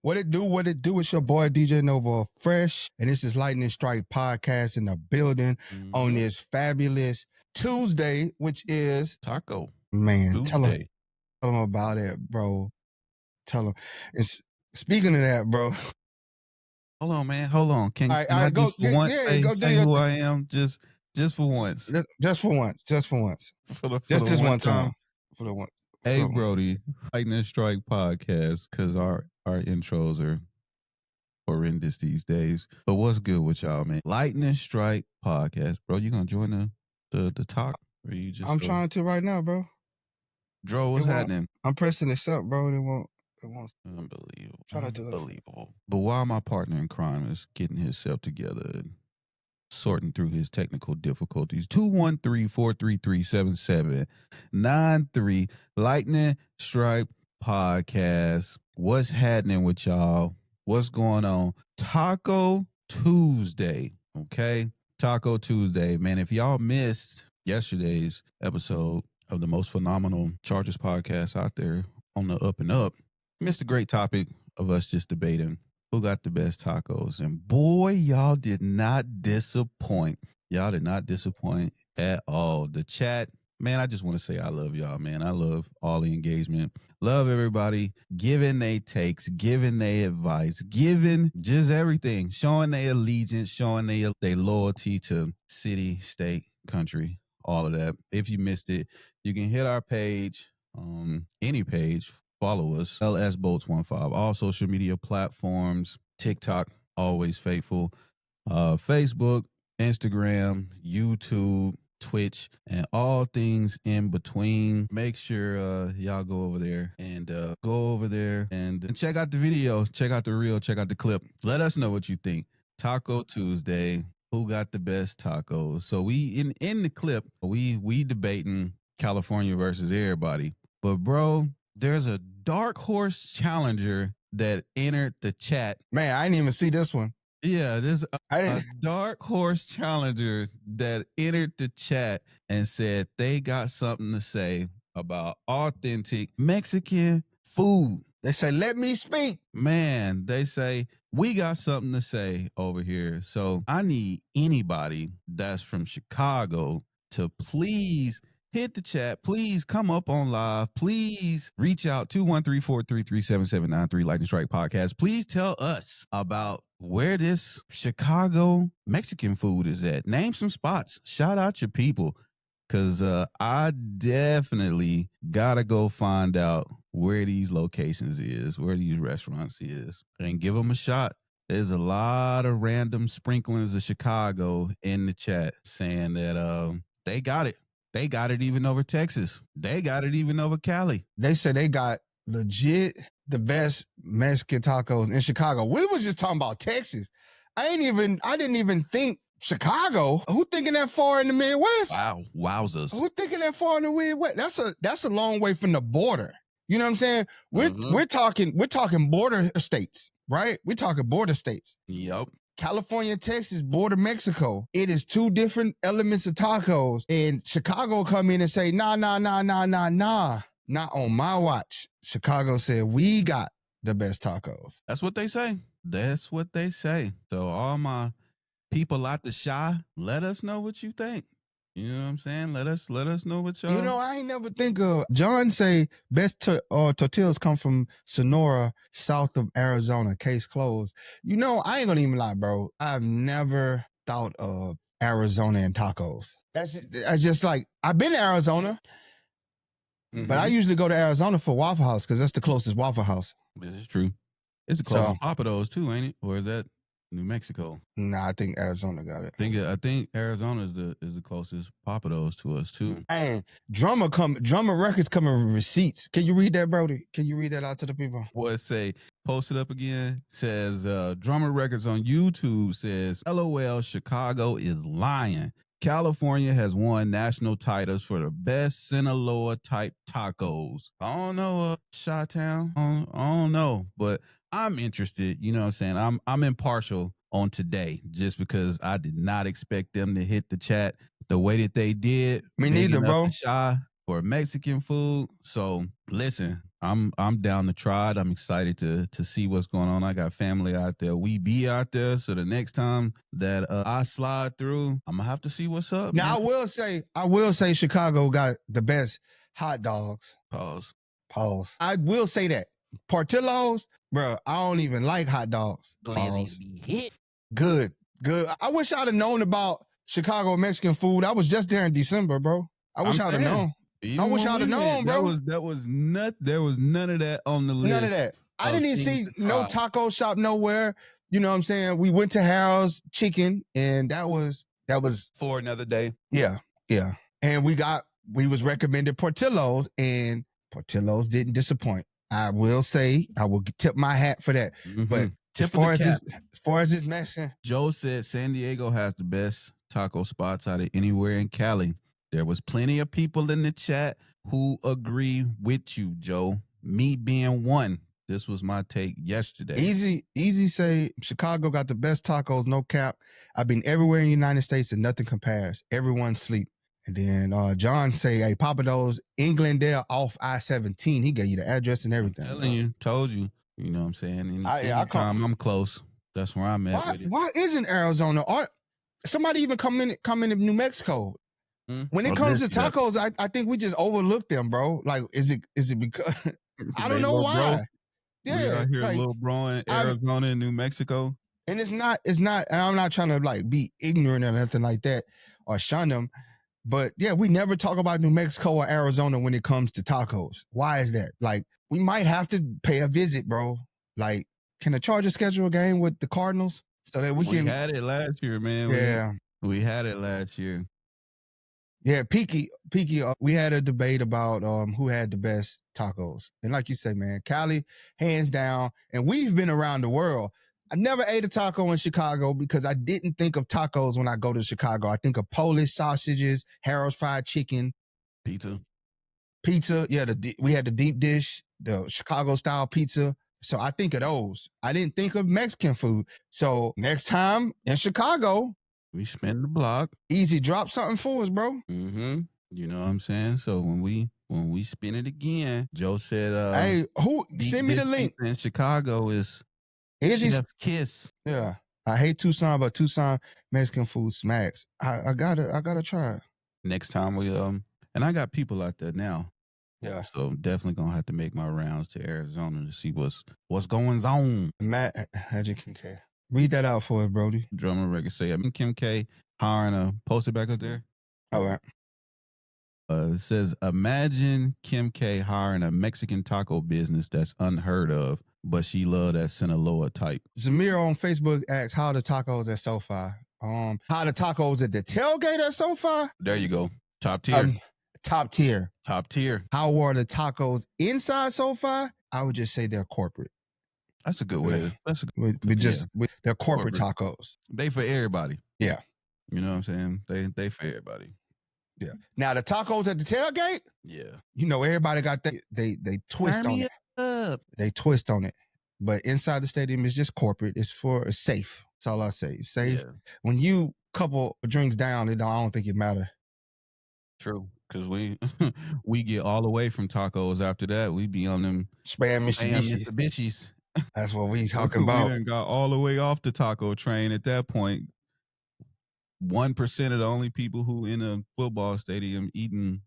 What it do? What it do? It's your boy DJ Nova Fresh, and this is Lightning Strike Podcast in the building on this fabulous Tuesday, which is Taco. Man, Tuesday. tell them about it, bro. Tell them. It's speaking of that, bro. Hold on, man. Hold on. Can All right, I go, just for once say who I am? Just for once. Just for once. Just for once. Just this one time. For the one. Hey, Brodie, Lightning Strike Podcast, because our intros are horrendous these days. But what's good with y'all, man? Lightning Strike Podcast, bro. You gonna join the talk? Or you just? I'm trying to right now, bro. Dro, what's happening? I'm pressing this up, bro. It won't. Unbelievable. Trying to do it. Unbelievable. But while my partner in crime is getting himself together and sorting through his technical difficulties, 213-433-7793, Lightning Strike Podcast. What's happening with y'all? What's going on? Taco Tuesday, okay? Taco Tuesday. Man, if y'all missed yesterday's episode of the most phenomenal Chargers podcast out there on the up and up, missed a great topic of us just debating who got the best tacos. And boy, y'all did not disappoint. Y'all did not disappoint at all. The chat, man, I just want to say I love y'all, man. I love all the engagement. Love everybody giving they takes, giving they advice, giving just everything, showing their allegiance, showing their loyalty to city, state, country, all of that. If you missed it, you can hit our page, any page. Follow us, LSBolts15, all social media platforms, TikTok, always faithful, Facebook, Instagram, YouTube, Twitch, and all things in between. Make sure y'all go over there and check out the video, check out the reel, check out the clip. Let us know what you think. Taco Tuesday, who got the best tacos? So we in the clip, we debating California versus everybody. But bro, there's a dark horse challenger that entered the chat. Man, I didn't even see this one. Yeah, there's a dark horse challenger that entered the chat and said they got something to say about authentic Mexican food. They say, let me speak. Man, they say, we got something to say over here. So I need anybody that's from Chicago to please hit the chat. Please come up on live. Please reach out 213-433-7793 Lightning Strike Podcast. Please tell us about where this Chicago Mexican food is at. Name some spots. Shout out your people. Because I definitely got to go find out where these locations is, where these restaurants is, and give them a shot. There's a lot of random sprinklings of Chicago in the chat saying that they got it. They got it even over Texas. They got it even over Cali. They said they got legit the best Mexican tacos in Chicago. We was just talking about Texas. I didn't even think Chicago. Who thinking that far in the Midwest? Wow, wowzers. Who thinking that far in the Midwest? That's a long way from the border. You know what I'm saying? We're talking border states, right? We're talking border states. Yep. California, Texas, border Mexico. It is two different elements of tacos. And Chicago come in and say, nah. Not on my watch. Chicago said, we got the best tacos. That's what they say. That's what they say. So all my people out the shy, let us know what you think. You know what I'm saying? Let us know what y'all. You know, I ain't never think of. John say best tortillas come from Sonora, south of Arizona. Case closed. You know, I ain't gonna even lie, bro. I've never thought of Arizona and tacos. That's just like I've been to Arizona, but I usually go to Arizona for Waffle House because that's the closest Waffle House. This is true. It's the closest Papa those too, ain't it? Or is that New Mexico? Nah, I think Arizona got it. I think Arizona is the closest Papados to us too. And Drummer Records coming with receipts. Can you read that, Brodie? Can you read that out to the people? What say? Post it up again. Says Drummer Records on YouTube says, LOL, Chicago is lying. California has won national titles for the best Sinaloa type tacos. I don't know, Chi-Town. I don't know, but I'm interested. You know what I'm saying? I'm impartial on today just because I did not expect them to hit the chat the way that they did. Me neither, bro. Shy. for Mexican food. So listen, I'm down to try it. I'm excited to see what's going on. I got family out there. We be out there. So the next time that I slide through, I'm gonna have to see what's up. Now, man. I will say Chicago got the best hot dogs. Pause. Pause. I will say that. Portillo's, bro, I don't even like hot dogs. Glazzies be hit. Good. I wish I'd have known about Chicago Mexican food. I was just there in December, bro. I wish I'd have known. I wish I'd have known, bro. There was none of that on the list. None of that. I didn't even see no taco shop nowhere. You know what I'm saying? We went to Harold's Chicken, and that was for another day. Yeah. And we was recommended Portillo's, and Portillo's didn't disappoint. I will say, I will tip my hat for that. Mm-hmm. But as far as this Mexican, Joe said San Diego has the best taco spots out of anywhere in Cali. There was plenty of people in the chat who agree with you, Joe. Me being one. This was my take yesterday. Easy say Chicago got the best tacos, no cap. I've been everywhere in the United States and nothing compares. Everyone's sleep. And then John say, hey, Papa Do's, Glendale off I-17. He gave you the address and everything. I'm telling you, told you. You know what I'm saying? Anytime I'm close, that's where I'm at with it. Why isn't Arizona? Or somebody even come in New Mexico? When it comes to tacos, I think we just overlook them, bro. Like, is it because I don't know why? Bro. Yeah, we out here, like, little bro in Arizona and New Mexico, and it's not. And I'm not trying to like be ignorant or nothing like that or shun them, but yeah, we never talk about New Mexico or Arizona when it comes to tacos. Why is that? Like, we might have to pay a visit, bro. Like, can the Chargers schedule a game with the Cardinals so that we can? We had it last year, man. Yeah, we had it last year. Yeah, Peaky, we had a debate about who had the best tacos. And like you say, man, Cali, hands down. And we've been around the world. I never ate a taco in Chicago because I didn't think of tacos when I go to Chicago. I think of Polish sausages, Harold's fried chicken. Pizza. Yeah, we had the deep dish, the Chicago-style pizza. So I think of those. I didn't think of Mexican food. So next time in Chicago, we spin the block. Easy, drop something for us, bro. Mm-hmm. You know what I'm saying? So when we spin it again, Joe said, "Hey, send me the link?" In Chicago is Chef's Kiss. Yeah, I hate Tucson, but Tucson Mexican food smacks. I gotta try it next time we and I got people out there now. Yeah, so definitely gonna have to make my rounds to Arizona to see what's going on. Matt, how'd you K? Read that out for us, Brodie. Drummer record say, Kim K hiring a post it back up there. All right. It says, imagine Kim K hiring a Mexican taco business that's unheard of, but she love that Sinaloa type. Zamir on Facebook asks, how are the tacos at SoFi? How are the tacos at the tailgate at SoFi? There you go. Top tier. Top tier. Top tier. How are the tacos inside SoFi? I would just say they're corporate. That's a good way. That's a good way. They're corporate tacos. They for everybody. Yeah. You know what I'm saying? They for everybody. Yeah. Now the tacos at the tailgate. Yeah. You know, everybody got they twist on it. They twist on it. But inside the stadium is just corporate. It's safe. That's all I say. It's safe. Yeah. When you couple drinks down, I don't think it matters. True. Because we get all the way from tacos after that. We be on them spam Mitsubishis. That's what we talking about. We done got all the way off the taco train at that point. 1% of the only people who in a football stadium eating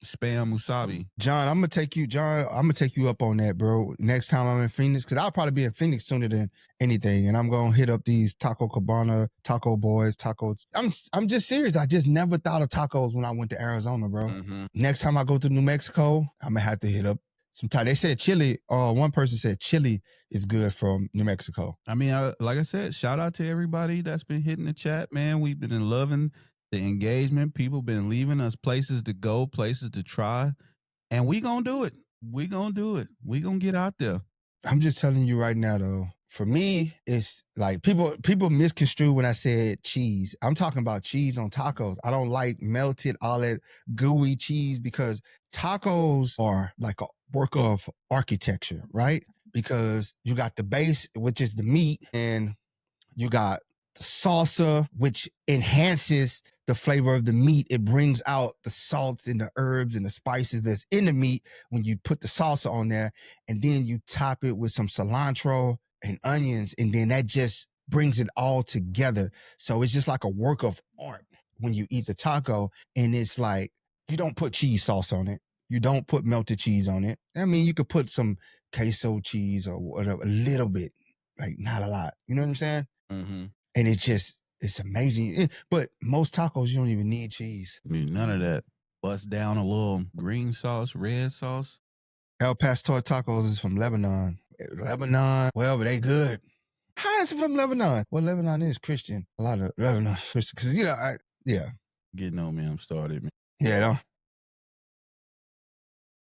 spam musabi. John, I'm gonna take you up on that, bro. Next time I'm in Phoenix, because I'll probably be in Phoenix sooner than anything, and I'm gonna hit up these Taco Cabana, Taco Boys, tacos. I'm just serious. I just never thought of tacos when I went to Arizona, bro. Mm-hmm. Next time I go to New Mexico, I'm gonna have to hit up some time. They said chili. One person said chili is good from New Mexico. I mean, like I said, shout out to everybody that's been hitting the chat, man. We've been loving the engagement. People been leaving us places to go, places to try, and we gonna do it. We gonna do it. We gonna get out there. I'm just telling you right now, though. For me, it's like people misconstrue when I said cheese. I'm talking about cheese on tacos. I don't like melted, all that gooey cheese, because tacos are like a work of architecture, right? Because you got the base, which is the meat, and you got the salsa, which enhances the flavor of the meat. It brings out the salts and the herbs and the spices that's in the meat when you put the salsa on there, and then you top it with some cilantro and onions, and then that just brings it all together. So it's just like a work of art when you eat the taco, and it's like you don't put cheese sauce on it. You don't put melted cheese on it. I mean, you could put some queso cheese or whatever, a little bit, like not a lot. You know what I'm saying? Mm-hmm. And it's amazing. But most tacos, you don't even need cheese. I mean, none of that. Bust down a little green sauce, red sauce. El Pastor tacos is from Lebanon. Lebanon, well, they good. How is it from Lebanon? Well, Lebanon is Christian. A lot of Lebanon Christian. Because, yeah. Getting on me, I'm started, man. Yeah, no.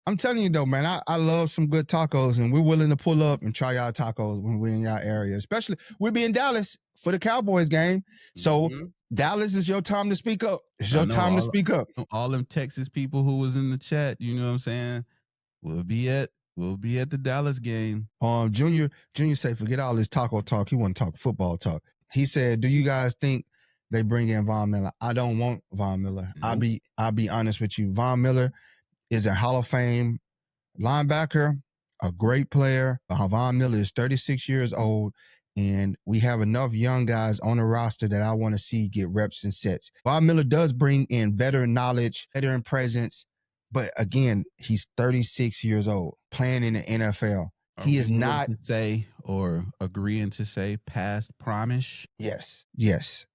I'm telling you though, man, I love some good tacos, and we're willing to pull up and try y'all tacos when we're in y'all area. Especially, we'll be in Dallas for the Cowboys game. So Dallas is your time to speak up. It's your time to speak up. All them Texas people who was in the chat, you know what I'm saying? We'll be at the Dallas game. Junior say, forget all this taco talk. He want to talk football talk. He said, do you guys think they bring in Von Miller? I don't want Von Miller. Nope. I'll be honest with you. Von Miller is a Hall of Fame linebacker, a great player. Von Miller is 36 years old, and we have enough young guys on the roster that I want to see get reps and sets. Von Miller does bring in veteran knowledge, veteran presence, but again, he's 36 years old, playing in the NFL. He is not agreeing to say past prime-ish. Yes,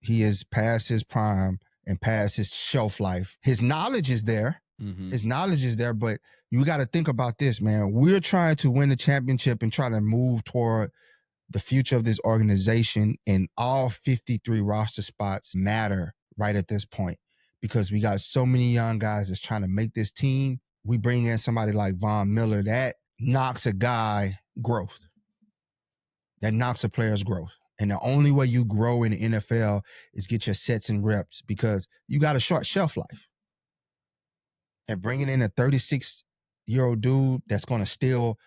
he is past his prime and past his shelf life. His knowledge is there. Mm-hmm. His knowledge is there, but you got to think about this, man. We're trying to win the championship and try to move toward the future of this organization, and all 53 roster spots matter right at this point because we got so many young guys that's trying to make this team. We bring in somebody like Von Miller, that knocks a guy growth. That knocks a player's growth. And the only way you grow in the NFL is get your sets and reps because you got a short shelf life. And bringing in a 36-year-old dude that's going to steal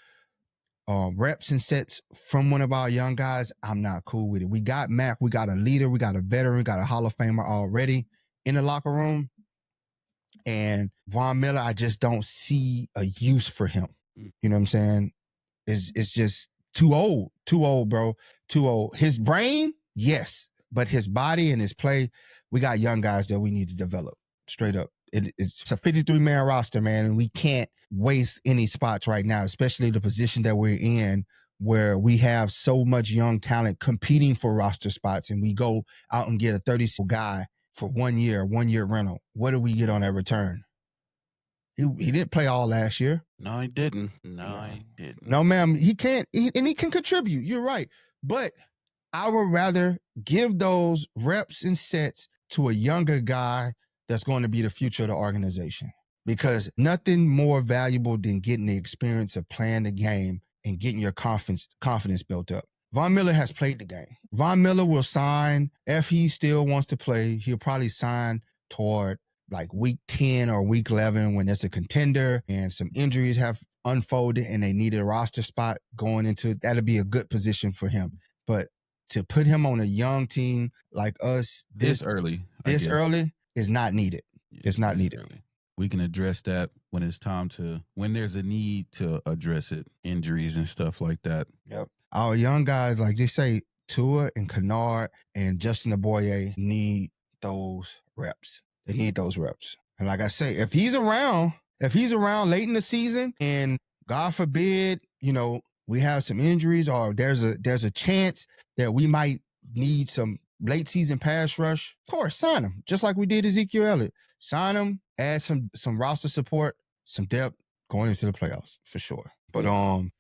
reps and sets from one of our young guys, I'm not cool with it. We got Mac. We got a leader. We got a veteran. We got a Hall of Famer already in the locker room. And Von Miller, I just don't see a use for him. You know what I'm saying? It's just too old, bro. Too old. His brain, yes. But his body and his play, we got young guys that we need to develop straight up. It's a 53-man roster, man, and we can't waste any spots right now, especially the position that we're in where we have so much young talent competing for roster spots, and we go out and get a 30 guy for 1 year rental. What do we get on that return? He didn't play all last year. No, he didn't. He didn't. No, ma'am, he can't, and he can contribute. You're right. But I would rather give those reps and sets to a younger guy that's going to be the future of the organization, because nothing more valuable than getting the experience of playing the game and getting your confidence built up. Von Miller has played the game. Von Miller will sign, if he still wants to play, he'll probably sign toward like week 10 or week 11 when there's a contender and some injuries have unfolded and they needed a roster spot going into, that'll be a good position for him. But to put him on a young team like us this early is not needed. It's not needed. Early. We can address that when it's time to, when there's a need to address it, injuries and stuff like that. Yep. Our young guys, like they say, Tua and Kennard and Justin Aboye need those reps. They need those reps. And like I say, if he's around late in the season and God forbid, we have some injuries or there's a chance that we might need some late season pass rush, of course, sign him. Just like we did Ezekiel Elliott. Sign him, add some roster support, some depth going into the playoffs for sure. But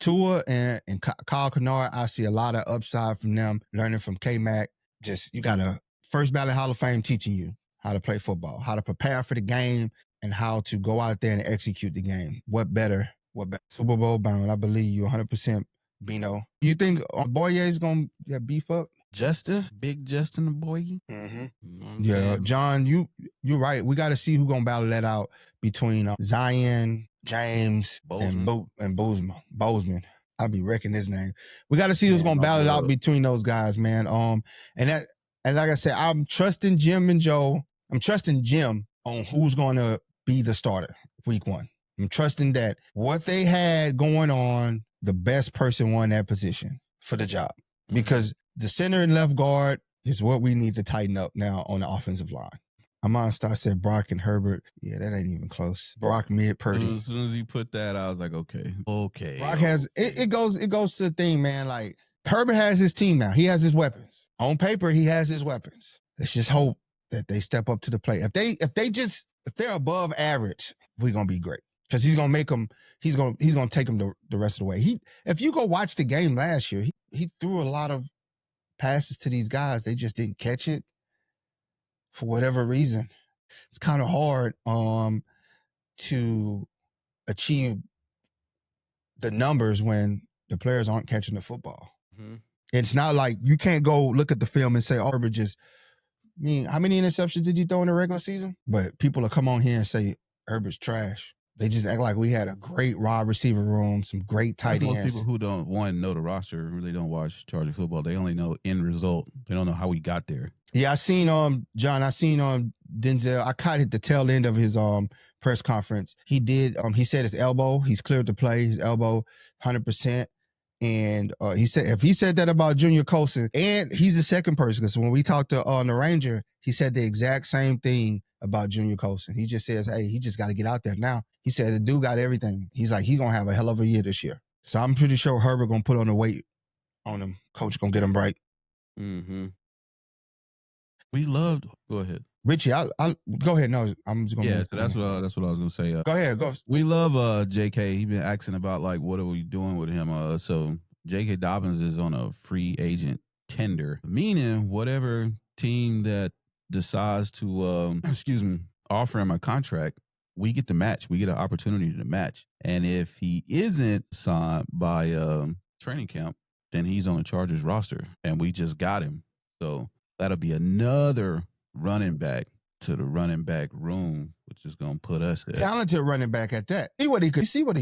Tua and Kyle Kennard, I see a lot of upside from them, learning from K-Mac. Just, you got a first ballot Hall of Fame teaching you how to play football, how to prepare for the game, and how to go out there and execute the game. What better? Super Bowl bound, I believe you 100%, Bino. You think Boye is going to beef up? Big Justin Aboye. Mm-hmm. You know yeah, John, you're right. We got to see who's going to battle that out between Zion, James, Bozeman. and Bozeman. I'll be wrecking his name. We got to see who's going to battle it out between those guys, man. And like I said, I'm trusting Jim and Joe I'm trusting Jim on who's going to be the starter week 1. I'm trusting that what they had going on, the best person won that position for the job. Because the center and left guard is what we need to tighten up now on the offensive line. Amon Star said Brock and Herbert. Yeah, that ain't even close. Brock mid Purdy. As soon as you put that, I was like, okay. Brock has it goes to the thing, man. Like Herbert has his team now. He has his weapons. On paper, he has his weapons. Let's just hope that they step up to the plate. If they're above average, we're gonna be great. Because he's gonna make them, he's gonna take them the rest of the way. If you go watch the game last year, he threw a lot of passes to these guys. They just didn't catch it for whatever reason. It's kind of hard to achieve the numbers when the players aren't catching the football. It's not like you can't go look at the film and say, Herbert just, I mean, how many interceptions did you throw in the regular season? But people will come on here and say Herbert's trash. They just act like we had a great wide receiver room, some great tight ends. Most people who don't know the roster really don't watch Charger football. They only know end result. They don't know how we got there. Yeah, I seen John. I seen Denzel. I caught at the tail end of his press conference. He did. He said his elbow. He's cleared to play. His elbow, 100%. And he said if he said that about Junior Colson, and he's the second person because when we talked to the Ranger, he said the exact same thing about Junior Colson. He just says, hey, he just got to get out there now. He said the dude got everything. He's like, he gonna have a hell of a year this year. So I'm pretty sure Herbert gonna put on the weight on him. Coach gonna get him right. We loved. Go ahead, Richie. I'll go ahead. No, I'm just gonna. Yeah, so that's what I was gonna say. Go ahead. Go. We love J.K. He been asking about like what are we doing with him. So J.K. Dobbins is on a free agent tender, meaning whatever team that decides to offer him a contract, we get to match. We get an opportunity to match. And if he isn't signed by training camp, then he's on the Chargers roster, and we just got him. So that'll be another running back to the running back room, which is going to put us there. Talented running back at that. See what he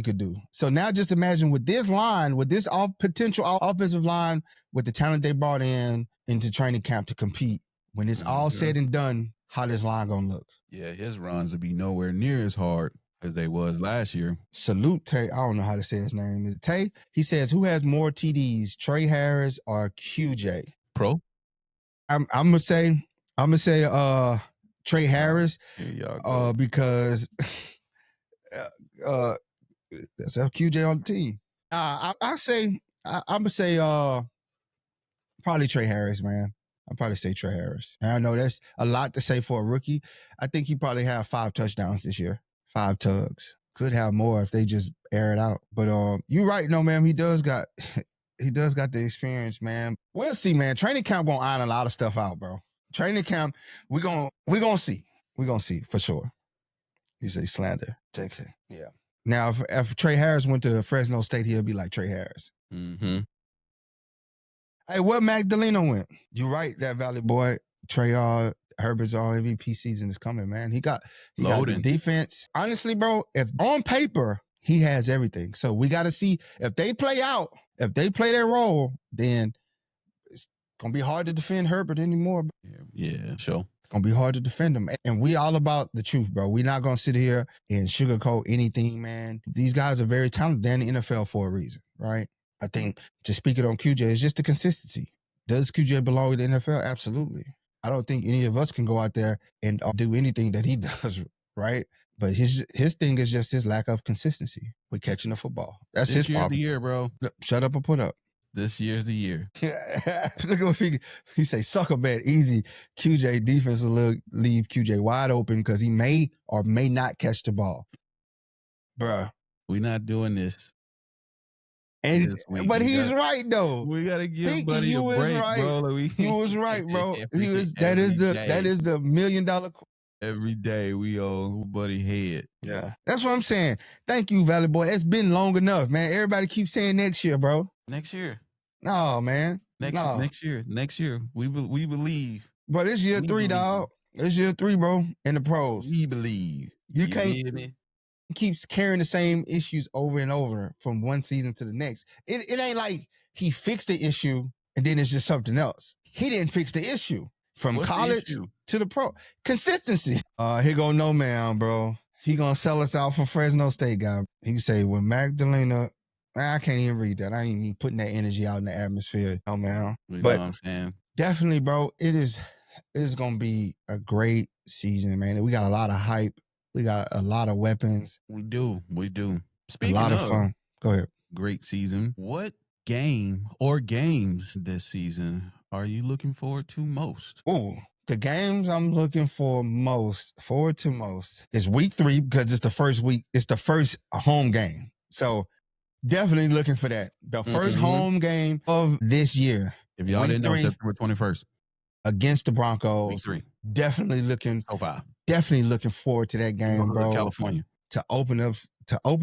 could do. So now just imagine with this line, with this potential offensive line, with the talent they brought into training camp to compete, when it's all said and done, how this line going to look. Yeah, his runs will be nowhere near as hard as they was last year. Salute Tay. I don't know how to say his name. Is it Tay? He says, who has more TDs, Trey Harris or QJ? Pro? I'm gonna say Trey Harris because that's QJ on the team. I'm gonna say probably Trey Harris, man. I'll probably say Trey Harris. And I know that's a lot to say for a rookie. I think he probably have 5 touchdowns this year, 5 tugs. Could have more if they just air it out. But you're right, no, man. He does got the experience, man. We'll see, man. Training camp gonna iron a lot of stuff out, bro. Training camp, we gonna see. We're gonna see for sure. You say slander, JK. Yeah. Now, if Trey Harris went to Fresno State, he'll be like Trey Harris. Hey, where Magdaleno went? You right, that Valley boy. Trey Herbert's all MVP season is coming, man. He got the defense. Honestly, bro, if on paper he has everything, so we got to see if they play out. If they play their role, then it's gonna be hard to defend Herbert anymore. Yeah, sure. It's gonna be hard to defend him, and we all about the truth, bro. We're not gonna sit here and sugarcoat anything, man. These guys are very talented. They're in the NFL for a reason, right? I think just speaking on QJ, it's just the consistency. Does QJ belong in the NFL? Absolutely. I don't think any of us can go out there and do anything that he does, right? But his thing is just his lack of consistency with catching the football. That's his problem. This year's the year, bro. Shut up and put up. This year's the year. Look at what he say, sucker bet, easy. QJ defense will leave QJ wide open because he may or may not catch the ball. Bruh. We're not doing this. But he's right though. We gotta give Buddy a break, bro. You was right, bro. That is the $1 million. Every day we owe Buddy head. Yeah, that's what I'm saying. Thank you, Valley Boy. It's been long enough, man. Everybody keeps saying next year, bro. Next year. No, man. Next year. We believe. But it's year 3, dog. It's year 3, bro. In the pros. We believe. You can't. Keeps carrying the same issues over and over from one season to the next. It ain't like he fixed the issue and then it's just something else. He didn't fix the issue. From What's the college issue? to the pro. Consistency. Here go no man, bro. He gonna sell us out for Fresno State guy. He say when Magdalena, I can't even read that. I ain't even putting that energy out in the atmosphere. No man. You know But what I'm saying? definitely, bro, it is gonna be a great season, man. We got a lot of hype. We got a lot of weapons. We do. A lot of fun. Go ahead. Great season. What game or games this season are you looking forward to most? Ooh, the games I'm looking forward to most is week 3 because it's the first week. It's the first home game. So definitely looking for that. The first home game of this year. If y'all didn't know, September 21st. Against the Broncos. Week 3. Definitely looking forward to that game, bro. California. To open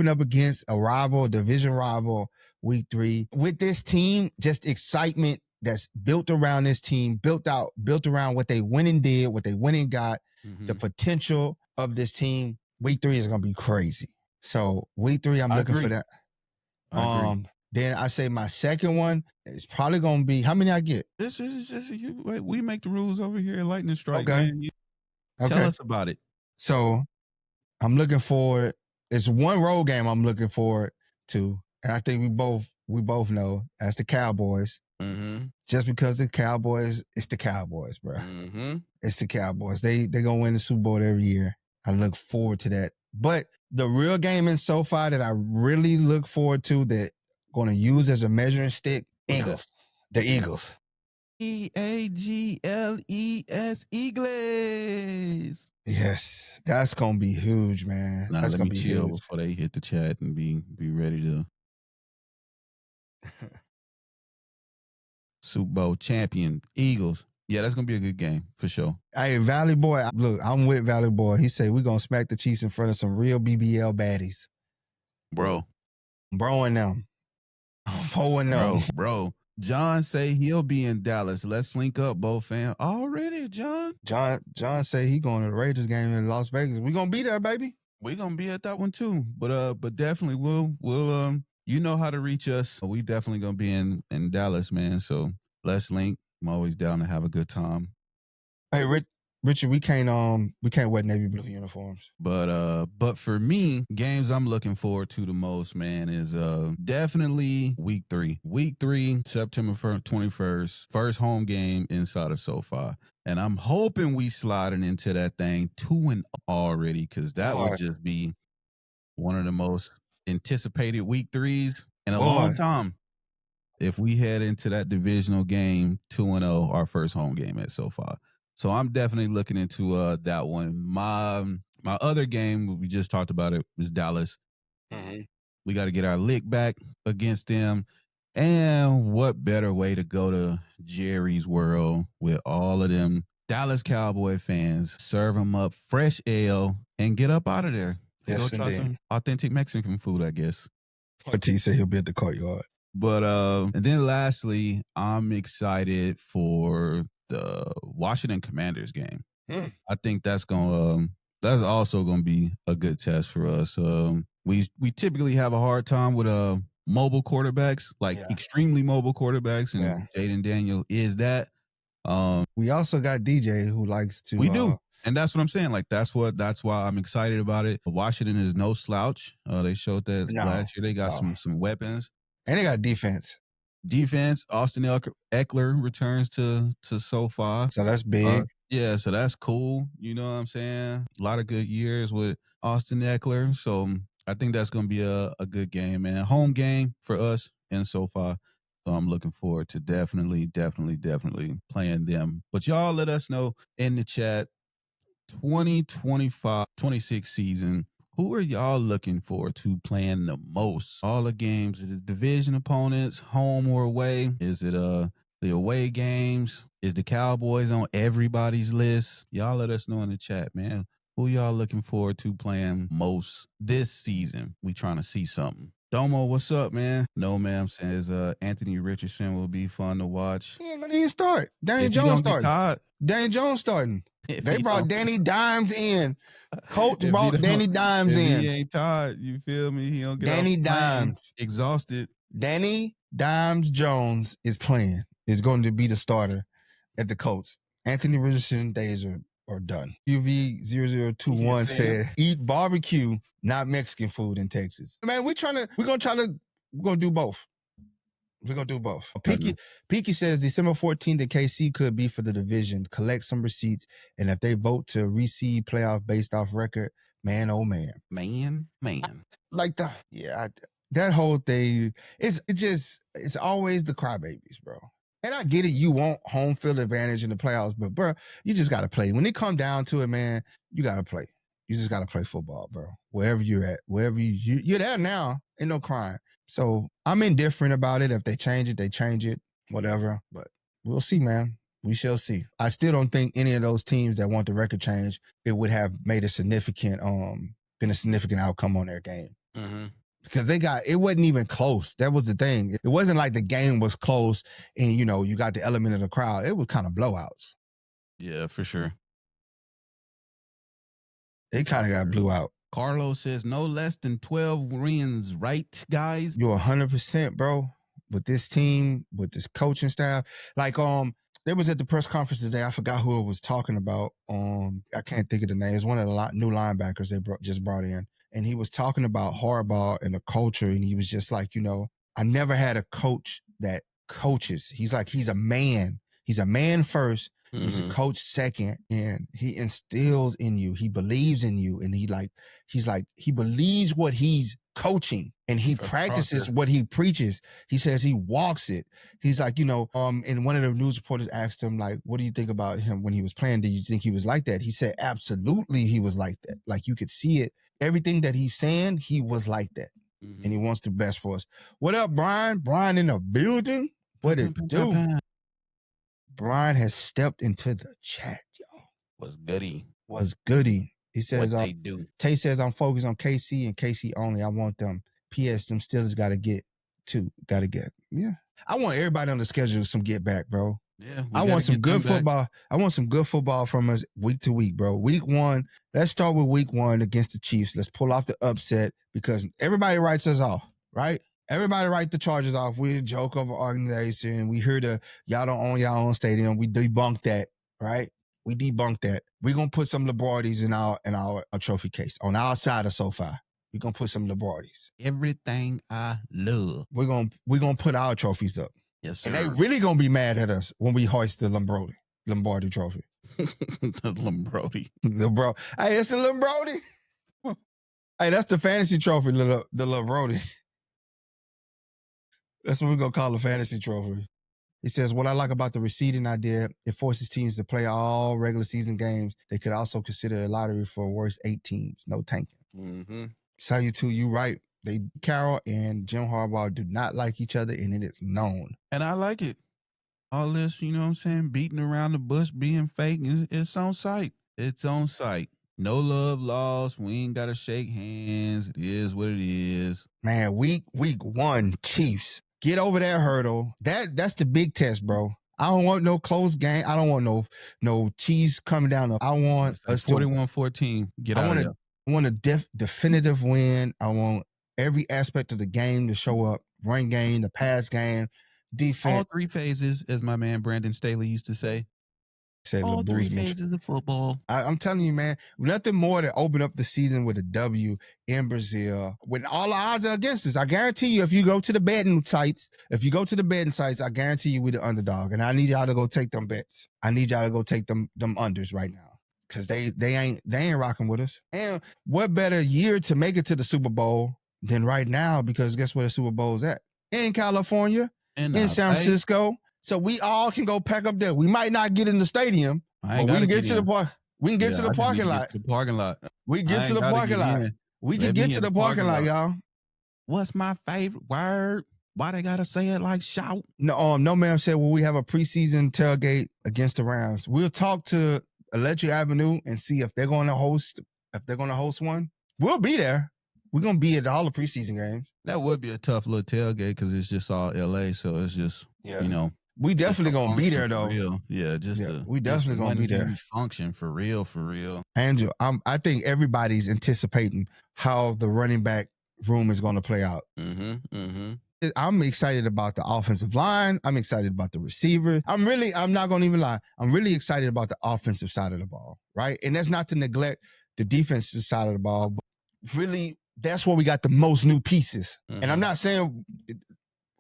up against a rival, division rival, week 3. With this team, just excitement that's built around this team, built around what they went and did, what they went and got, the potential of this team. Week 3 is gonna be crazy. So week 3, I'm looking for that. Then I say my second one is probably gonna be how many I get. This is just we make the rules over here at Lightning Strike. Okay. Man. Tell us about it. So I'm looking forward. It's one road game I'm looking forward to, and I think we both know that's the Cowboys. Just because the Cowboys, it's the Cowboys, bro. It's the Cowboys. They gonna win the Super Bowl every year. I look forward to that. But the real game in SoFi that I really look forward to, that gonna use as a measuring stick, Eagles. The Eagles. EAGLES, Eagles. Yes, that's gonna be huge, man. Now That's let gonna me be chill huge. before they hit the chat and be ready to. Super Bowl champion Eagles. Yeah, that's gonna be a good game for sure. Hey, Valley Boy, look, I'm with Valley Boy. He said we're gonna smack the Chiefs in front of some real BBL baddies. Bro and them. I'm 4-0. Bro. John say he'll be in Dallas. Let's link up, both fam. Already, John. John say he going to the Raiders game in Las Vegas. We gonna be there, baby. We gonna be at that one too. But definitely we'll you know how to reach us. We definitely gonna be in Dallas, man. So let's link. I'm always down to have a good time. Hey, Richard, we can't wear navy blue uniforms. But for me, games I'm looking forward to the most, man, is definitely week 3. Week 3, September 21st, first home game inside of SoFi. And I'm hoping we sliding into that thing 2-0 already, because that would just be one of the most anticipated week 3s in a long time. If we head into that divisional game 2-0, our first home game at SoFi. So I'm definitely looking into that one. My other game, we just talked about it, was Dallas. We got to get our lick back against them. And what better way to go to Jerry's World with all of them Dallas Cowboy fans, serve them up fresh ale, and get up out of there. Yes, go try some authentic Mexican food, I guess. T said he'll be at the courtyard. But and then lastly, I'm excited for the Washington Commanders game. I think that's also gonna be a good test for us. We typically have a hard time with mobile quarterbacks, extremely mobile quarterbacks, and Jaden Daniel is that. We also got DJ who likes to. We do. And that's what I'm saying. Like that's why I'm excited about it. Washington is no slouch. They showed that last year. They got some weapons. And they got defense. Austin Eckler returns to SoFi. So that's big. Yeah, so that's cool. You know what I'm saying? A lot of good years with Austin Eckler. So I think that's going to be a good game, man. Home game for us in SoFi. So I'm looking forward to definitely playing them. But y'all let us know in the chat, 2025-26 season, who are y'all looking forward to playing the most? All the games, is it division opponents, home or away? Is it the away games? Is the Cowboys on everybody's list? Y'all let us know in the chat, man. Who y'all looking forward to playing most this season? We trying to see something. Domo, what's up, man? No, ma'am, says Anthony Richardson will be fun to watch. He ain't gonna even start. Daniel Jones starting. They brought Danny Dimes in. Coach brought Danny Dimes in. He ain't tired. You feel me? He don't get Danny Dimes. Exhausted. Danny Dimes Jones is playing. Is going to be the starter at the Colts. Anthony Richardson days are done. UV0021 said, eat barbecue, not Mexican food in Texas. Man, we're gonna do both. We're gonna do both. Peaky says December 14th in KC could be for the division. Collect some receipts, and if they vote to reseed playoff based off record, man, oh man. Like that whole thing, it's always the crybabies, bro. And I get it, you want home field advantage in the playoffs, but bro, you just gotta play. When it come down to it, man, you gotta play. You just gotta play football, bro. Wherever you're at, wherever you're there now, ain't no crying. So I'm indifferent about it. If they change it, they change it, whatever. But we'll see, man. We shall see. I still don't think any of those teams that want the record change, it would have made a significant, been a significant outcome on their game. Mm-hmm. Because it wasn't even close. That was the thing. It wasn't like the game was close and, you got the element of the crowd. It was kind of blowouts. Yeah, for sure. They kind of got blew out. Carlos says no less than 12 wins, right, guys? You're 100%, bro. With this team, with this coaching staff. Like, they was at the press conference today. I forgot who it was talking about. I can't think of the name. It's one of the new linebackers they just brought in. And he was talking about Harbaugh and the culture. And he was just like, I never had a coach that coaches. He's like, he's a man. He's a man first. Mm-hmm. He's a coach second. And he instills in you. He believes in you. And he believes what he's coaching. And he practices what he preaches. He says he walks it. He's like, and one of the news reporters asked him, like, what do you think about him when he was playing? Did you think he was like that? He said, absolutely, he was like that. Like, you could see it. Everything that he's saying, he was like that. Mm-hmm. And he wants the best for us. What up, Brian? Brian in the building? What it do? Brian has stepped into the chat, y'all. What's goody? He says, what they do. Tay says, I'm focused on KC and KC only. I want them. P.S. Them Steelers got to get too. Got to get. Yeah. I want everybody on the schedule some get back, bro. Yeah. I want some good football. I want some good football from us week to week, bro. Week 1. Let's start with week 1 against the Chiefs. Let's pull off the upset because everybody writes us off, right? Everybody write the Chargers off. We're a joke of an organization. We hear y'all don't own y'all own stadium. We debunked that, right? We debunked that. We're going to put some Brodie's in our trophy case on our side of SoFi. We're going to put some Brodie's. Everything I love. We're going to put our trophies up. Yes, sir. And they really going to be mad at us when we hoist the Lombardi trophy. The Lombardi. Hey, it's the Lombardi. Hey, that's the fantasy trophy, the Lombardi. That's what we're going to call the fantasy trophy. He says, what I like about the reseeding idea, it forces teams to play all regular season games. They could also consider a lottery for worst 8 teams. No tanking. Mm-hmm. Sayu too, you right. Carroll and Jim Harbaugh do not like each other, and it is known. And I like it. All this, you know what I'm saying, beating around the bush, being fake, it's on site. It's on site. No love lost. We ain't got to shake hands. It is what it is. Man, week 1, Chiefs. Get over that hurdle. That's the big test, bro. I don't want no close game. I don't want no cheese coming down. I want us 41-14. Get out of there. I want a definitive win. I want every aspect of the game to show up. Run game, the pass game, defense. All 3 phases, as my man Brandon Staley used to say. All 3 phases of football. I'm telling you, man, nothing more to open up the season with a W in Brazil. When all the odds are against us, I guarantee you, if you go to the betting sites, I guarantee you we're the underdog. And I need y'all to go take them bets. I need y'all to go take them unders right now. Because they ain't rocking with us. And what better year to make it to the Super Bowl than right now? Because guess where the Super Bowl is at? In California, in San Francisco. So we all can go pack up there. We might not get in the stadium, but we can get to the park. We can get to the parking lot. We get to the parking lot. We can get to the parking lot, y'all. What's my favorite word? Why they gotta say it like shout? No, no man said, well, we have a preseason tailgate against the Rams. We'll talk to Electric Avenue and see if they're going to host one. We'll be there. We're going to be at all the preseason games. That would be a tough little tailgate because it's just all LA. So it's just, we definitely going to be there though. Yeah. We definitely going to be there. Function for real. Andrew, I think everybody's anticipating how the running back room is going to play out. I'm excited about the offensive line. I'm excited about the receiver. I'm not going to even lie. I'm really excited about the offensive side of the ball, right? And that's not to neglect the defensive side of the ball, but really that's where we got the most new pieces. Mm-hmm. And I'm not saying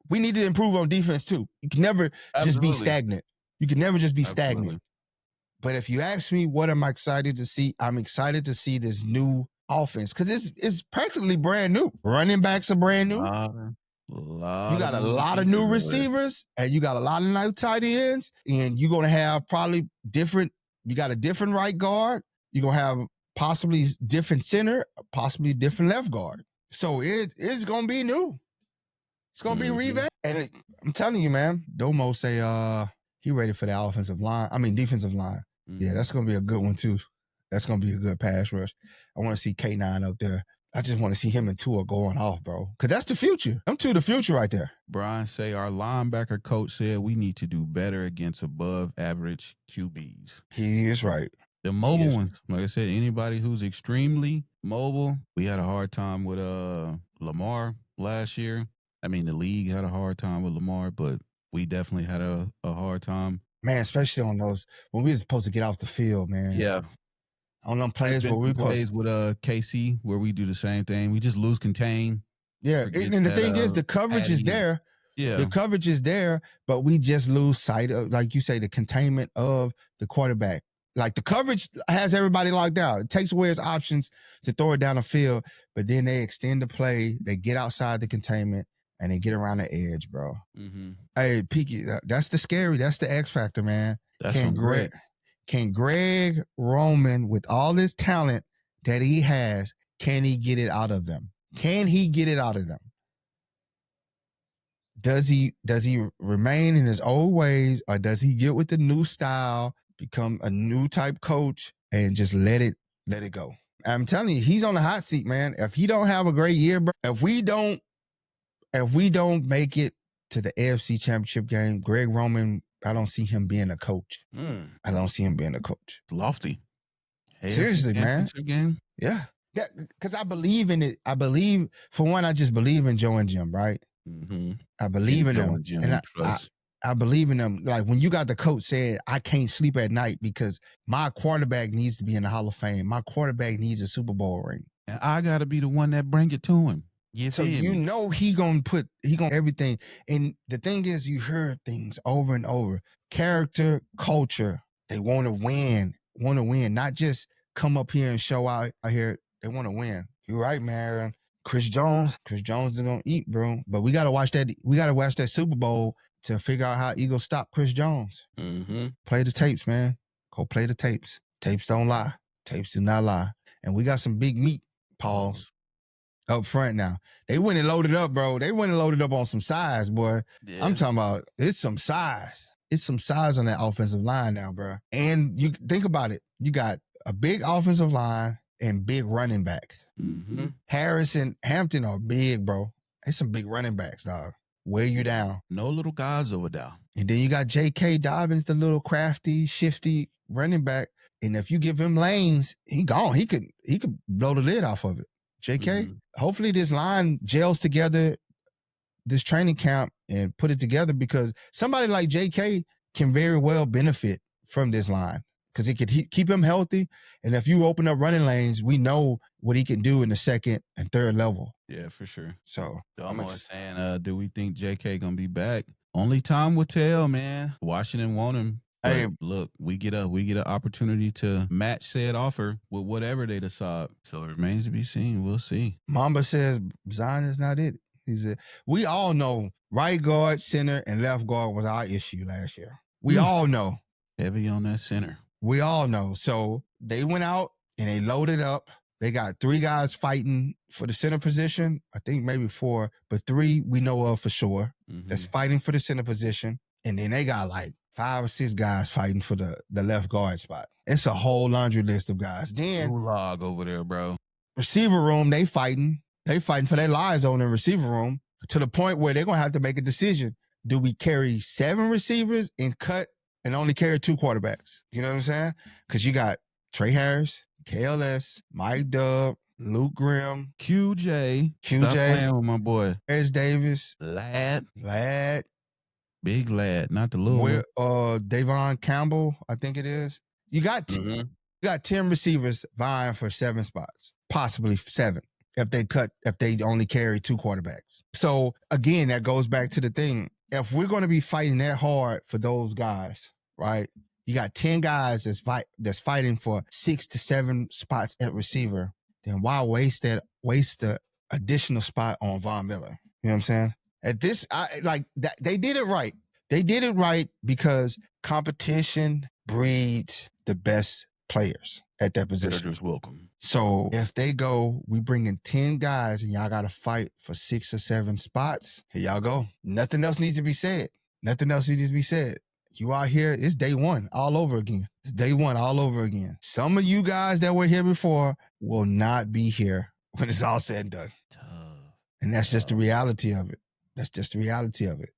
we need to improve on defense too. You can never just be stagnant. You can never just be stagnant. But if you ask me what am I excited to see, I'm excited to see this new offense because it's practically brand new. Running backs are brand new. You got a lot of new receivers and you got a lot of new tight ends, and you're going to have probably different. You got a different right guard. You're going to have possibly different center, possibly different left guard. So it's going to be new. It's going to be revamped. And I'm telling you, man, Domo say he ready for the defensive line. Mm-hmm. Yeah, that's going to be a good one too. That's going to be a good pass rush. I want to see K9 up there. I just want to see him and Tua going off, bro. Because that's the future. I'm to the future right there. Brian say our linebacker coach said we need to do better against above average QBs. He is right. The mobile ones, like I said, anybody who's extremely mobile, we had a hard time with Lamar last year. I mean, the league had a hard time with Lamar, but we definitely had a hard time. Man, especially on those, when we were supposed to get off the field, man. Yeah. On them plays where we plays with KC where we do the same thing. We just lose contain. Yeah, and the thing is, the coverage is there. Yeah, the coverage is there, but we just lose sight of, like you say, the containment of the quarterback. Like the coverage has everybody locked out. It takes away his options to throw it down the field, but then they extend the play. They get outside the containment and they get around the edge, bro. Mm-hmm. Hey, Peaky, that's the X factor, man. Can Greg Roman, with all this talent that he has, can he get it out of them? Can he get it out of them? Does he remain in his old ways, or does he get with the new style, become a new type coach, and just let it go? I'm telling you, he's on the hot seat, man. If he don't have a great year, bro, if we don't make it to the AFC Championship game, Greg Roman, I don't see him being a coach. I don't see him being a coach. Lofty. Seriously, man. Game? Yeah. Because I believe in it. For one, I just believe in Joe and Jim, right? Mm-hmm. I believe in them. And I believe in them. Like when you got the coach saying, I can't sleep at night because my quarterback needs to be in the Hall of Fame. My quarterback needs a Super Bowl ring. And I got to be the one that bring it to him. So you know he gonna everything. And the thing is, you heard things over and over. Character, culture. They want to win. Not just come up here and show out here. They want to win. You're right, man. Chris Jones is gonna eat, bro. But we gotta watch that. We gotta watch that Super Bowl to figure out how Eagles stop Chris Jones. Mm-hmm. Play the tapes, man. Go play the tapes. Tapes don't lie. Tapes do not lie. And we got some big meat, Pauls. Up front now. They went and loaded up, bro. They went and loaded up on some size, boy. Yeah. I'm talking about it's some size. It's some size on that offensive line now, bro. And you think about it. You got a big offensive line and big running backs. Mm-hmm. Harris and Hampton are big, bro. They some big running backs, dog. Wear you down. No little guys over there. And then you got J.K. Dobbins, the little crafty, shifty running back. And if you give him lanes, he gone. He could blow the lid off of it. J.K., hopefully this line gels together this training camp and put it together, because somebody like J.K. can very well benefit from this line because it could keep him healthy. And if you open up running lanes, we know what he can do in the second and third level. Yeah, for sure. So I'm saying, do we think J.K. going to be back? Only time will tell, man. Washington want him. Hey, look, we get an opportunity to match said offer with whatever they decide. So it remains to be seen. We'll see. Mamba says Zion is not it. He said, we all know right guard, center, and left guard was our issue last year. We all know. Heavy on that center. We all know. So they went out and they loaded up. They got 3 guys fighting for the center position. I think maybe 4, but 3 we know of for sure. Mm-hmm. That's fighting for the center position. And then they got like 5 or 6 guys fighting for the left guard spot. It's a whole laundry list of guys. Then log over there, bro. Receiver room, they fighting for their lives on the receiver room to the point where they're gonna have to make a decision. Do we carry 7 receivers and cut and only carry 2 quarterbacks? You know what I'm saying? Because you got Trey Harris, KLS, Mike Dub, Luke Grimm, QJ. QJ. Stop playing with my boy. Harris Davis, Lad. Big Lad, not the little where one. Davon Campbell, I think it is. You got Mhm. you got 10 receivers vying for 7 spots, possibly 7 if they only carry 2 quarterbacks. So again, that goes back to the thing. If we're going to be fighting that hard for those guys, right? You got 10 guys that's fighting for 6 to 7 spots at receiver. Then why waste the additional spot on Von Miller? You know what I'm saying? At this, they did it right. They did it right because competition breeds the best players at that position. Competitors welcome. So if they go, we bring in 10 guys and y'all got to fight for 6 or 7 spots, here y'all go. Nothing else needs to be said. Nothing else needs to be said. You out here, it's day one all over again. It's day one all over again. Some of you guys that were here before will not be here when it's all said and done. And that's just the reality of it. That's just the reality of it.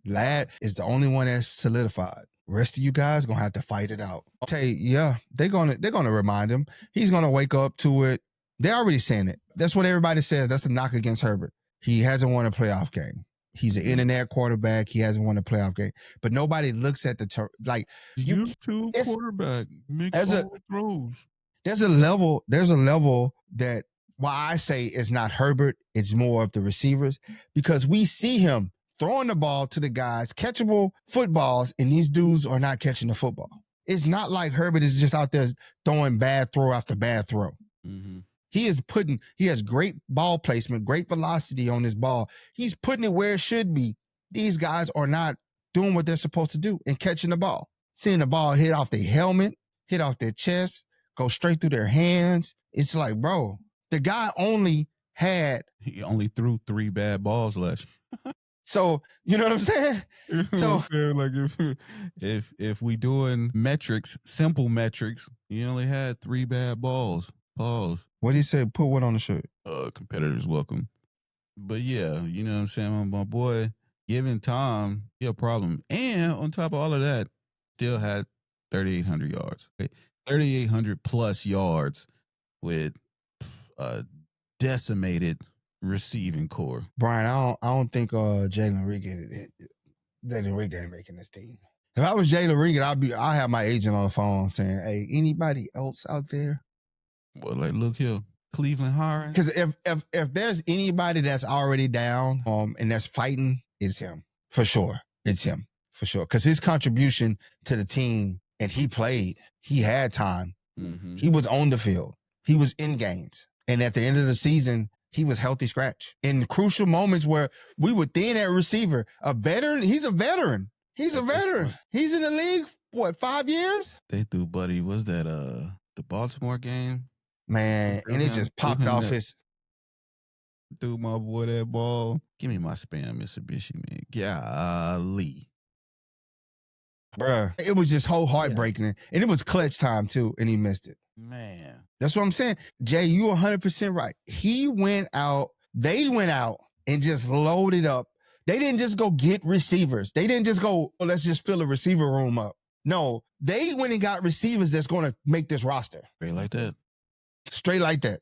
Lad is the only one that's solidified. Rest of you guys gonna have to fight it out. I'll tell you, yeah, they're gonna remind him. He's gonna wake up to it. They're already saying it. That's what everybody says. That's a knock against Herbert. He hasn't won a playoff game. He's an internet quarterback. He hasn't won a playoff game. But nobody looks at the YouTube quarterback makes all the throws. There's a level that why I say it's not Herbert, it's more of the receivers, because we see him throwing the ball to the guys, catchable footballs, and these dudes are not catching the football. It's not like Herbert is just out there throwing bad throw after bad throw. Mm-hmm. He has great ball placement, great velocity on his ball. He's putting it where it should be. These guys are not doing what they're supposed to do and catching the ball. Seeing the ball hit off their helmet, hit off their chest, go straight through their hands. It's like, bro, the guy he only threw 3 bad balls last year. So, you know what I'm saying? Like if we doing metrics, simple metrics, he only had 3 bad balls. Pause. What did he say? Put what on the shirt? Competitors welcome. But yeah, you know what I'm saying? My boy, given time, he a problem. And on top of all of that, still had 3,800 yards. Okay? 3,800 plus yards with a decimated receiving core. Brian, I don't think Jalen Reagor ain't making this team. If I was Jalen Reagor, I'll have my agent on the phone saying, "Hey, anybody else out there?" Well, like, look here, Cleveland hiring. Because if there's anybody that's already down and that's fighting, it's him for sure. It's him for sure. Because his contribution to the team, and he played. He had time. Mm-hmm. He was on the field. He was in games. And at the end of the season, he was healthy scratch. In crucial moments where we were thin at receiver, a veteran, he's a veteran. He's a veteran. He's in the league, 5 years? They threw Buddy, was that the Baltimore game? Man, and it just popped off his. Threw my boy that ball. Give me my spam, Mitsubishi, man. Golly. Bruh, it was just whole heartbreaking. And it was clutch time, too, and he missed it. Man. That's what I'm saying. Jay, you 100% right. They went out and just loaded up. They didn't just go get receivers. They didn't just go, let's just fill a receiver room up. No, they went and got receivers that's going to make this roster. Straight like that.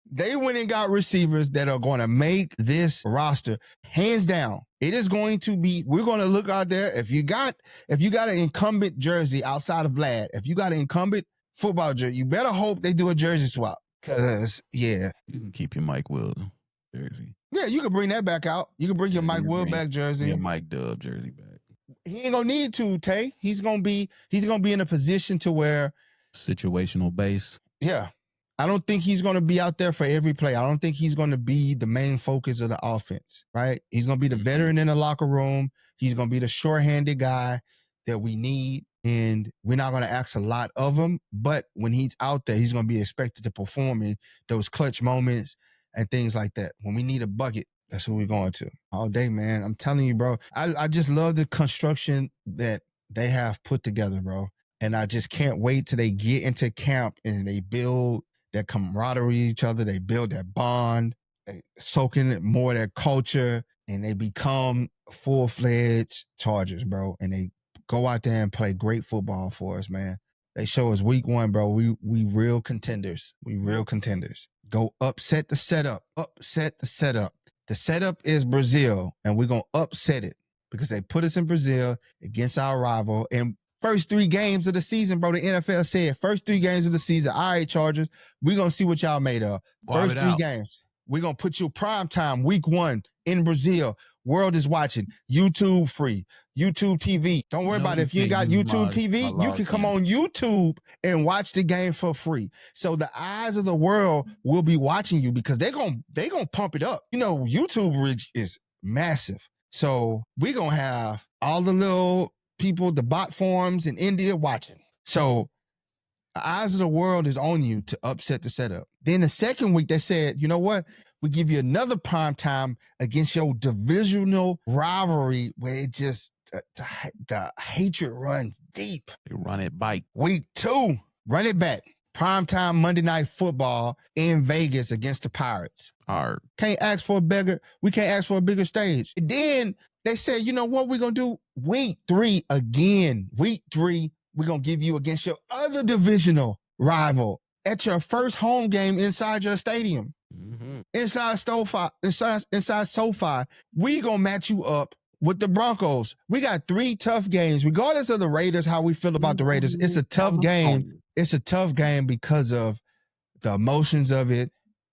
They went and got receivers that are going to make this roster hands down. It is going to be, we're going to look out there. If you got an incumbent jersey outside of Vlad, if you got an incumbent football jersey, you better hope they do a jersey swap. Cause yeah. You can keep your Mike Will jersey. Yeah, you can bring that back out. You can bring your Mike Will back jersey. Your Mike Dub jersey back. He ain't gonna need to, Tay. He's gonna be in a position to where situational base. Yeah. I don't think he's going to be out there for every play. I don't think he's going to be the main focus of the offense, right? He's going to be the veteran in the locker room. He's going to be the short-handed guy that we need, and we're not going to ask a lot of him. But when he's out there, he's going to be expected to perform in those clutch moments and things like that. When we need a bucket, that's who we're going to. All day, man. I'm telling you, bro. I just love the construction that they have put together, bro. And I just can't wait till they get into camp and they build that camaraderie with each other. They build that bond, they soak in more of their culture, and they become full-fledged Chargers, bro. And they go out there and play great football for us, man. They show us week 1, bro. We real contenders. We real contenders. Go upset the setup. Upset the setup. The setup is Brazil, and we're going to upset it because they put us in Brazil against our rival. And first 3 games of the season, bro, the NFL said, first 3 games of the season, all right, Chargers, we're going to see what y'all made of. First 3 games. We're going to put you prime time, week 1 in Brazil. World is watching. YouTube free. YouTube TV. Don't worry about it. If you ain't got YouTube TV, you can come on YouTube and watch the game for free. So the eyes of the world will be watching you because they gonna pump it up. You know, YouTube reach is massive. So we're going to have all the little people, the bot forums in India watching. So the eyes of the world is on you to upset the setup. Then the second week, they said, you know what? We give you another prime time against your divisional rivalry where it just, the hatred runs deep. They run it back. Week 2, run it back. Prime time Monday Night Football in Vegas against the Pirates. Hard. We can't ask for a bigger stage. And then they said, you know what we're going to do? Week 3 again. Week 3, we're going to give you against your other divisional rival at your first home game inside your stadium. Mm-hmm. Inside SoFi, we going to match you up with the Broncos. We got 3 tough games. Regardless of the Raiders, how we feel about the Raiders, it's a tough game. It's a tough game because of the emotions of it,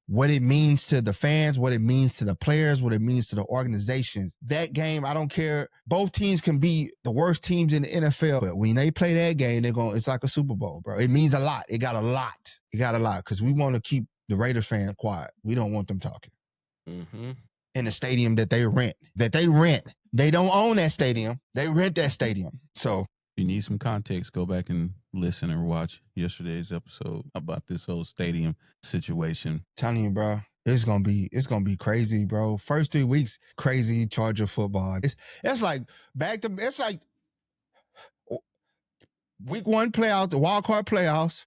what it means to the fans, what it means to the players, what it means to the organizations. That game, I don't care. Both teams can be the worst teams in the NFL, but when they play that game, it's like a Super Bowl, bro. It means a lot. It got a lot because we want to keep the Raiders fans quiet. We don't want them talking. Mm-hmm. In the stadium that they rent. They don't own that stadium. They rent that stadium. So if you need some context, go back and listen or watch yesterday's episode about this whole stadium situation. Telling you, bro, it's gonna be crazy, bro. First 3 weeks, crazy Charger football. It's like week 1 playoffs, the wild card playoffs,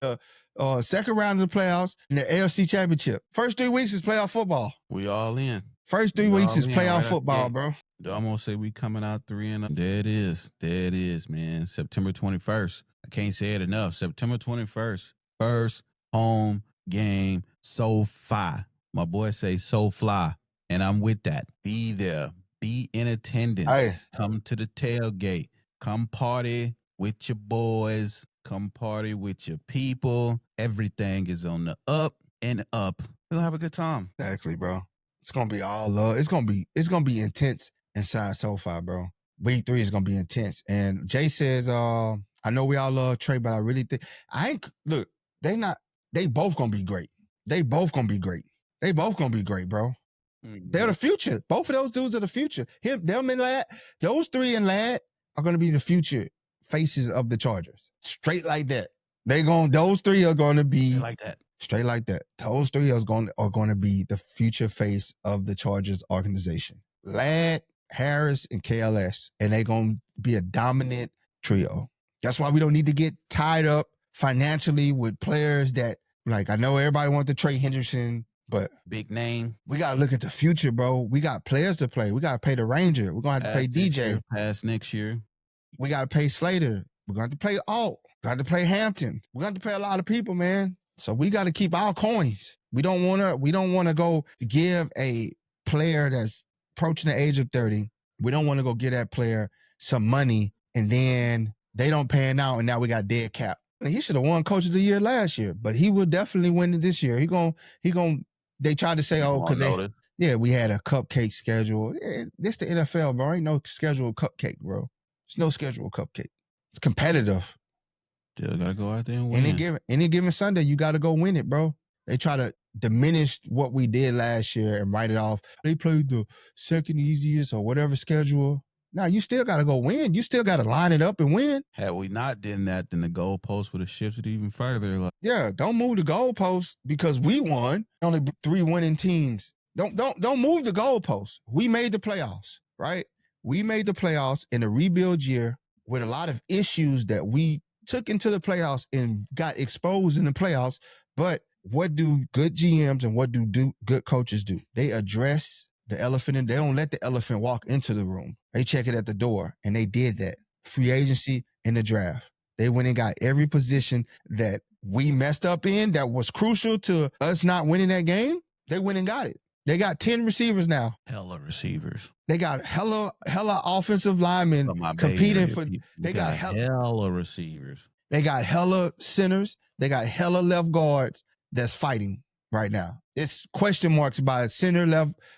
second round of the playoffs, and the AFC Championship. First 3 weeks is playoff football. We all in. First 3 weeks is playoff football, bro. I'm gonna say we coming out 3-0. There it is, man. September 21st. I can't say it enough. September 21st. First home game, SoFi. My boy say SoFly, and I'm with that. Be there. Be in attendance. Hey. Come to the tailgate. Come party with your boys. Come party with your people. Everything is on the up and up. We're gonna have a good time. Exactly, bro. It's gonna be all love. It's gonna be intense inside SoFi, bro. Week 3 is gonna be intense. And Jay says, I know we all love Trey, but I really think they both gonna be great. They both gonna be great, bro. Mm-hmm. They're the future. Both of those dudes are the future. Them and Ladd, those 3 and Ladd are gonna be the future faces of the Chargers. Straight like that. Those 3 are gonna be like that. Straight like that. Those 3 are going to be the future face of the Chargers organization. Ladd, Harris, and KLS. And they're going to be a dominant trio. That's why we don't need to get tied up financially with players that, like, I know everybody wants to trade Henderson, but big name. We got to look at the future, bro. We got players to play. We got to pay the Ranger. We're going to have to pay DJ. Past next year. We got to pay Slater. We're going to have to play Alt. We got to play Hampton. We're going to have to pay a lot of people, man. So we got to keep our coins. We don't want to go give a player that's approaching the age of 30. We don't want to go give that player some money and then they don't pan out and now we got dead cap. He should have won Coach of the Year last year, but he will definitely win it this year. They tried to say, because we had a cupcake schedule. This the NFL, bro. Ain't no scheduled cupcake, bro. There's no scheduled cupcake. It's competitive. Still gotta go out there and win. Any given Sunday, you gotta go win it, bro. They try to diminish what we did last year and write it off. They played the second easiest or whatever schedule. Now you still gotta go win. You still gotta line it up and win. Had we not done that, then the goalpost would have shifted even further. Yeah, don't move the goalpost because we won. Only 3 winning teams. Don't move the goalpost. We made the playoffs, right? We made the playoffs in a rebuild year with a lot of issues that we took into the playoffs and got exposed in the playoffs. But what do good GMs and what do good coaches do? They address the elephant and they don't let the elephant walk into the room. They check it at the door, and they did that. Free agency and the draft. They went and got every position that we messed up in that was crucial to us not winning that game. They went and got it. They got 10 receivers now. Hella receivers. They got hella offensive linemen For my Bay competing Area for. people, They got hella receivers. They got hella centers. They got hella left guards that's fighting right now. It's question marks by center,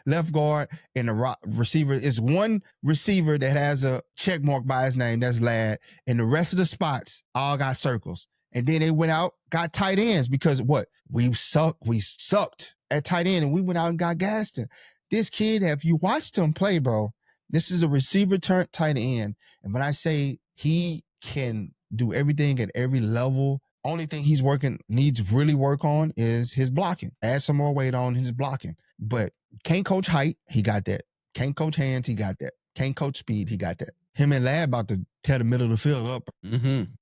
left guard, and the receiver. It's one receiver that has a check mark by his name. That's Ladd. And the rest of the spots all got circles. And then they went out, got tight ends because what? We sucked at tight end, and we went out and got Gaston. This kid, if you watched him play, bro, this is a receiver turned tight end. And when I say he can do everything at every level, only thing needs really work on is his blocking. Add some more weight on his blocking. But can't coach height, he got that. Can't coach hands, he got that. Can't coach speed, he got that. Him and Ladd about to tear the middle of the field up.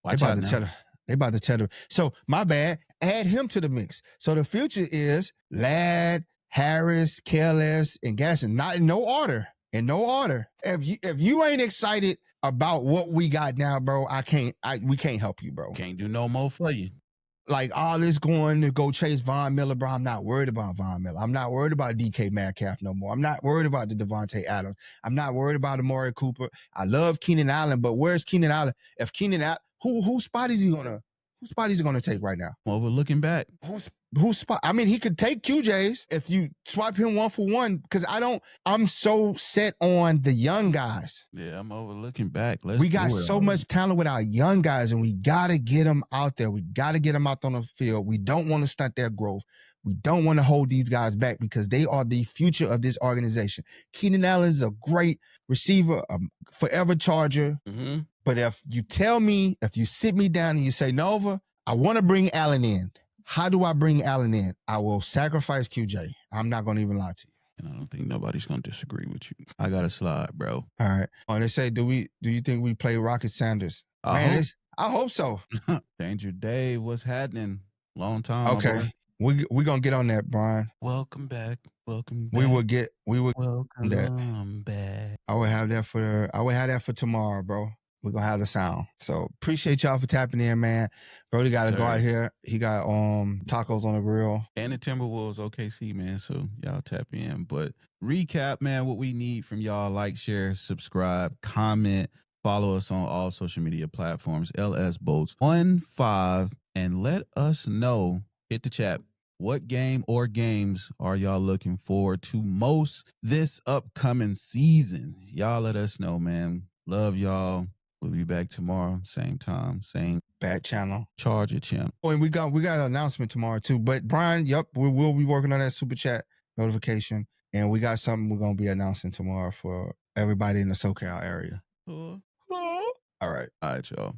Watch out now. They about to tear them. So my bad. Add him to the mix. So the future is Ladd, Harris, KLS, and Gaston. Not in no order. In no order. If you ain't excited about what we got now, bro, we can't help you, bro. Can't do no more for you. Like all this going to go chase Von Miller, bro. I'm not worried about Von Miller. I'm not worried about DK Metcalf no more. I'm not worried about the Devontae Adams. I'm not worried about Amari Cooper. I love Keenan Allen, but where's Keenan Allen? If Keenan Allen, whose spot is he gonna take right now? Well, we're looking back. Whose spot? I mean, he could take QJ's if you swap him 1 for 1, because I'm so set on the young guys. Yeah, I'm overlooking back. We got so much talent with our young guys, and we got to get them out there. We got to get them out on the field. We don't want to stunt their growth. We don't want to hold these guys back because they are the future of this organization. Keenan Allen is a great receiver, a forever Charger. But if you sit me down and you say, Nova, I want to bring Allen in. How do I bring Allen in? I will sacrifice QJ. I'm not going to even lie to you. And I don't think nobody's going to disagree with you. I got a slide, bro. All right. Oh, they say, do you think we play Rocket Sanders? I hope so. Danger Dave, what's happening? Long time. Okay. We're going to get on that, Brian. Welcome back. Welcome back. We will welcome back. I would have that for tomorrow, bro. We're going to have the sound. So appreciate y'all for tapping in, man. Brodie got to go out here. He got tacos on the grill. And the Timberwolves OKC, man. So y'all tap in. But recap, man, what we need from y'all: like, share, subscribe, comment, follow us on all social media platforms, LSBolts15, and let us know, hit the chat, what game or games are y'all looking forward to most this upcoming season? Y'all let us know, man. Love y'all. We'll be back tomorrow, same time, same bad channel, Charger channel. Oh, and we got an announcement tomorrow too. But Brian, we will be working on that super chat notification, and we got something we're gonna be announcing tomorrow for everybody in the SoCal area. All right, y'all.